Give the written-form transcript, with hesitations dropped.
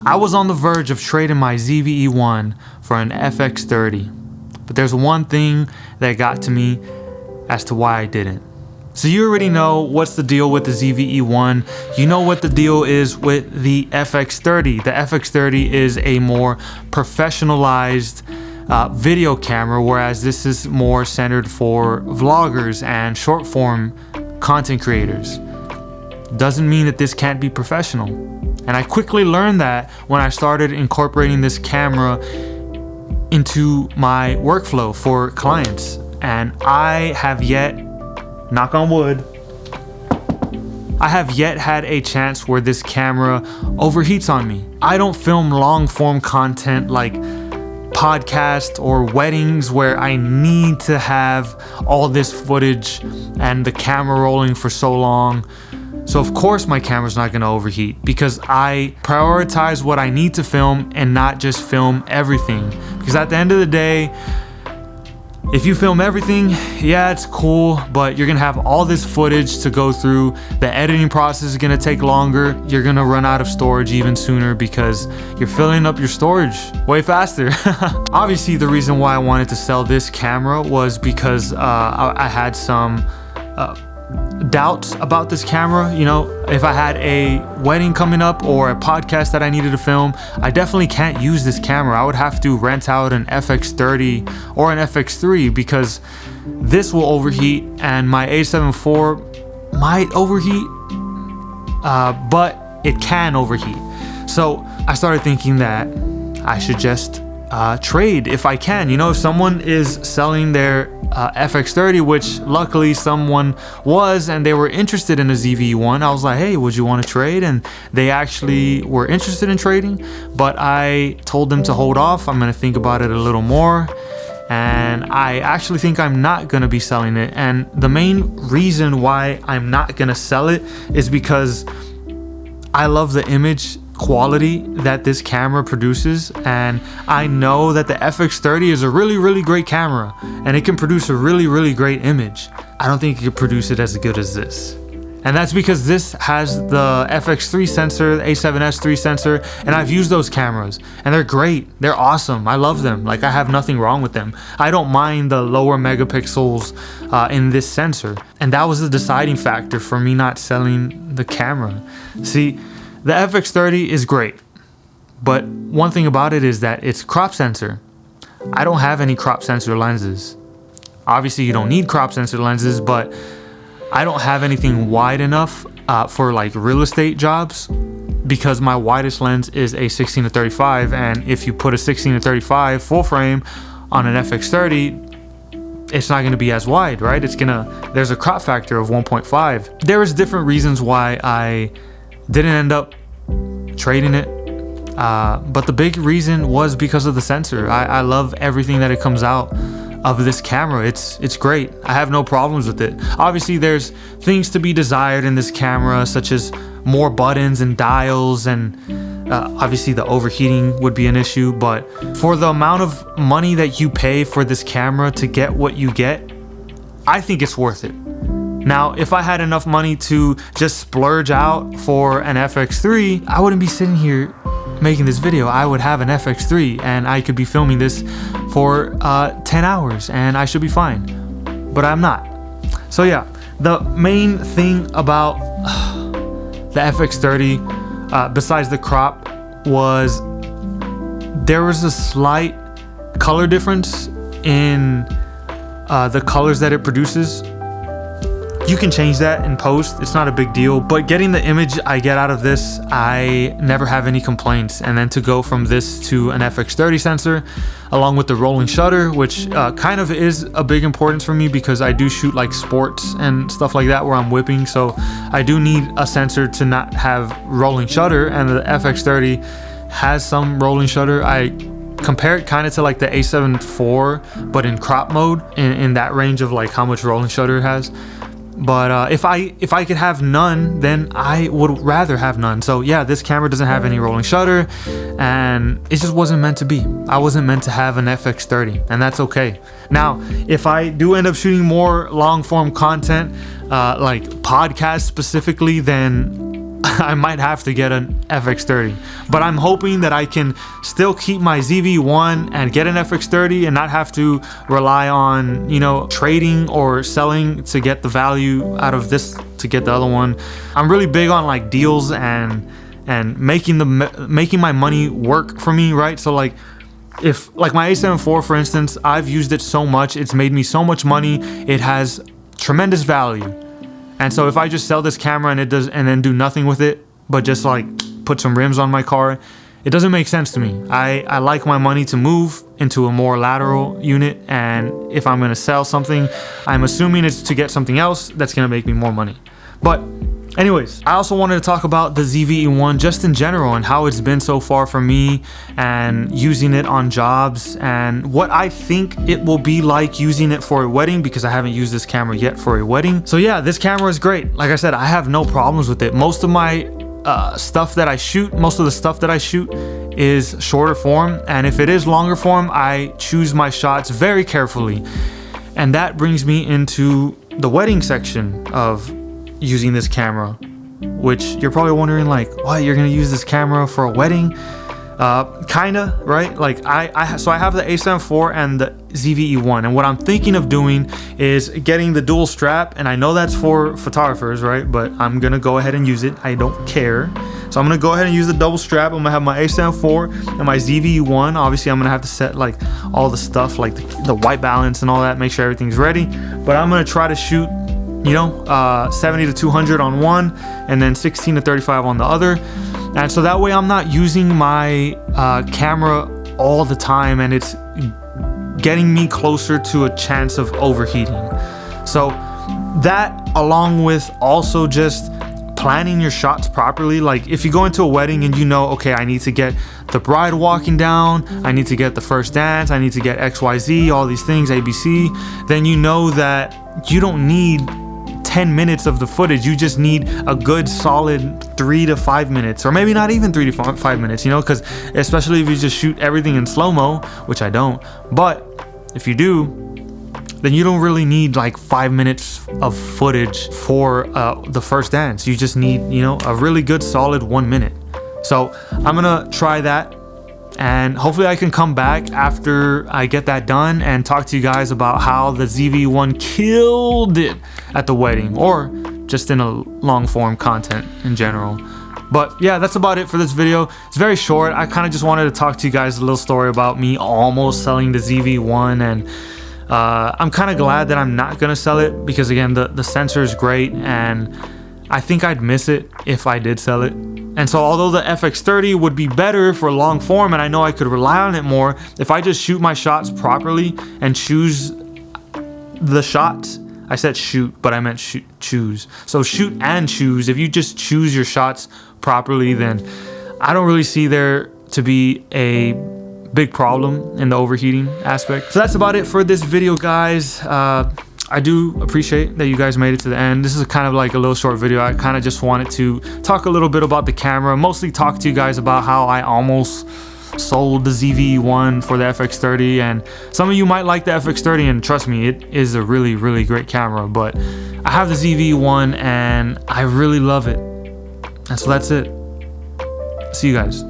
I was on the verge of trading my ZV-E1 for an FX30, but there's one thing that got to me as to why I didn't. So you already know what's the deal with the ZV-E1. You know what the deal is with the FX30. The FX30 is a more professionalized video camera, whereas this is more centered for vloggers and short form content creators. Doesn't mean that this can't be professional. And I quickly learned that when I started incorporating this camera into my workflow for clients. And I have yet, knock on wood, I have yet had a chance where this camera overheats on me. I don't film long form content like podcasts or weddings where I need to have all this footage and the camera rolling for so long. So of course my camera's not gonna overheat because I prioritize what I need to film and not just film everything. Because at the end of the day, if you film everything, yeah, it's cool, but you're gonna have all this footage to go through. The editing process is gonna take longer. You're gonna run out of storage even sooner because you're filling up your storage way faster. Obviously, the reason why I wanted to sell this camera was because I had some doubts about this camera. You know, if I had a wedding coming up or a podcast that I needed to film, I definitely can't use this camera. I would have to rent out an FX30 or an FX3 because this will overheat and my A7 IV might overheat, but it can overheat. So I started thinking that I should just trade if I can. You know, if someone is selling their FX30, which luckily someone was, and they were interested in a ZV-E1, I was like, hey, would you want to trade? And they actually were interested in trading, but I told them to hold off. I'm going to think about it a little more, and I actually think I'm not going to be selling it. And the main reason why I'm not going to sell it is because I love the image quality that this camera produces, and I know that the FX30 is a really great camera and it can produce a really great image. I don't think it can produce it as good as this, and that's because this has the FX3 sensor, the A7S III sensor, and I've used those cameras and they're great. They're awesome. I love them. Like, I have nothing wrong with them. I don't mind the lower megapixels in this sensor, and that was the deciding factor for me not selling the camera. See, the FX30 is great, but one thing about it is that it's crop sensor. I don't have any crop sensor lenses. Obviously you don't need crop sensor lenses, but I don't have anything wide enough for like real estate jobs because my widest lens is a 16-35, and if you put a 16-35 full frame on an FX30, it's not gonna be as wide, right? There's a crop factor of 1.5. There is different reasons why I didn't end up trading it, but the big reason was because of the sensor. I love everything that it comes out of this camera. It's great. I have no problems with it. Obviously there's things to be desired in this camera, such as more buttons and dials, and obviously the overheating would be an issue, but for the amount of money that you pay for this camera to get what you get, I think it's worth it. Now, if I had enough money to just splurge out for an FX3, I wouldn't be sitting here making this video. I would have an FX3 and I could be filming this for 10 hours and I should be fine, but I'm not. So yeah, the main thing about the FX30, besides the crop, was there was a slight color difference in the colors that it produces. You can change that in post, it's not a big deal, but getting the image I get out of this, I never have any complaints. And then to go from this to an FX30 sensor, along with the rolling shutter, which kind of is a big importance for me because I do shoot like sports and stuff like that where I'm whipping, so I do need a sensor to not have rolling shutter, and the FX30 has some rolling shutter. I compare it kind of to like the A7 IV, but in crop mode, in that range of like how much rolling shutter it has. But if I could have none, then I would rather have none. So yeah, this camera doesn't have any rolling shutter, and it just wasn't meant to be. I wasn't meant to have an FX30, and that's okay. Now, if I do end up shooting more long form content, like podcasts specifically, then I might have to get an FX30. But I'm hoping that I can still keep my ZV-E1 and get an FX30 and not have to rely on, you know, trading or selling to get the value out of this to get the other one. I'm really big on like deals and making my money work for me, right? So like, if like my A7 IV, for instance, I've used it so much, it's made me so much money, it has tremendous value. And so if I just sell this camera and then do nothing with it, but just like put some rims on my car, it doesn't make sense to me. I like my money to move into a more lateral unit, and if I'm gonna sell something, I'm assuming it's to get something else that's gonna make me more money. But anyways, I also wanted to talk about the ZV-E1 just in general and how it's been so far for me and using it on jobs and what I think it will be like using it for a wedding, because I haven't used this camera yet for a wedding. So yeah, this camera is great. Like I said, I have no problems with it. Most of my stuff that I shoot, most of the stuff that I shoot is shorter form, and if it is longer form, I choose my shots very carefully. And that brings me into the wedding section of using this camera, which you're probably wondering, like, what, you're gonna use this camera for a wedding? Kinda, right? Like so I have the A7 IV and the ZV-E1, and what I'm thinking of doing is getting the dual strap, and I know that's for photographers, right? But I'm gonna go ahead and use it. I don't care. So I'm gonna go ahead and use the double strap. I'm gonna have my A7 IV and my ZV-E1. Obviously I'm gonna have to set like all the stuff, like the white balance and all that, make sure everything's ready. But I'm gonna try to shoot, you know, 70 to 200 on one and then 16 to 35 on the other. And so that way I'm not using my camera all the time, and it's getting me closer to a chance of overheating. So that, along with also just planning your shots properly. Like if you go into a wedding and you know, okay, I need to get the bride walking down, I need to get the first dance, I need to get XYZ, all these things, ABC, then you know that you don't need 10 minutes of the footage. You just need a good solid 3 to 5 minutes, or maybe not even 3 to 5 minutes, you know, because especially if you just shoot everything in slow-mo, which I don't, but if you do, then you don't really need like 5 minutes of footage for the first dance. You just need, you know, a really good solid 1 minute. So I'm gonna try that, and hopefully I can come back after I get that done and talk to you guys about how the ZV-E1 killed it at the wedding, or just in a long form content in general. But yeah, that's about it for this video. It's very short. I kind of just wanted to talk to you guys a little story about me almost selling the ZV-E1, and I'm kind of glad that I'm not gonna sell it, because again, the sensor is great and I think I'd miss it if I did sell it. And so although the FX30 would be better for long form, and I know I could rely on it more, if I just shoot my shots properly and choose the shots, I said shoot, but I meant choose. So shoot and choose. If you just choose your shots properly, then I don't really see there to be a big problem in the overheating aspect. So that's about it for this video, guys. I do appreciate that you guys made it to the end. This is kind of like a little short video. I kind of just wanted to talk a little bit about the camera, mostly talk to you guys about how I almost sold the ZV-E1 for the FX30. And some of you might like the FX30, and trust me, it is a really, really great camera, but I have the ZV-E1 and I really love it. And so that's it. See you guys.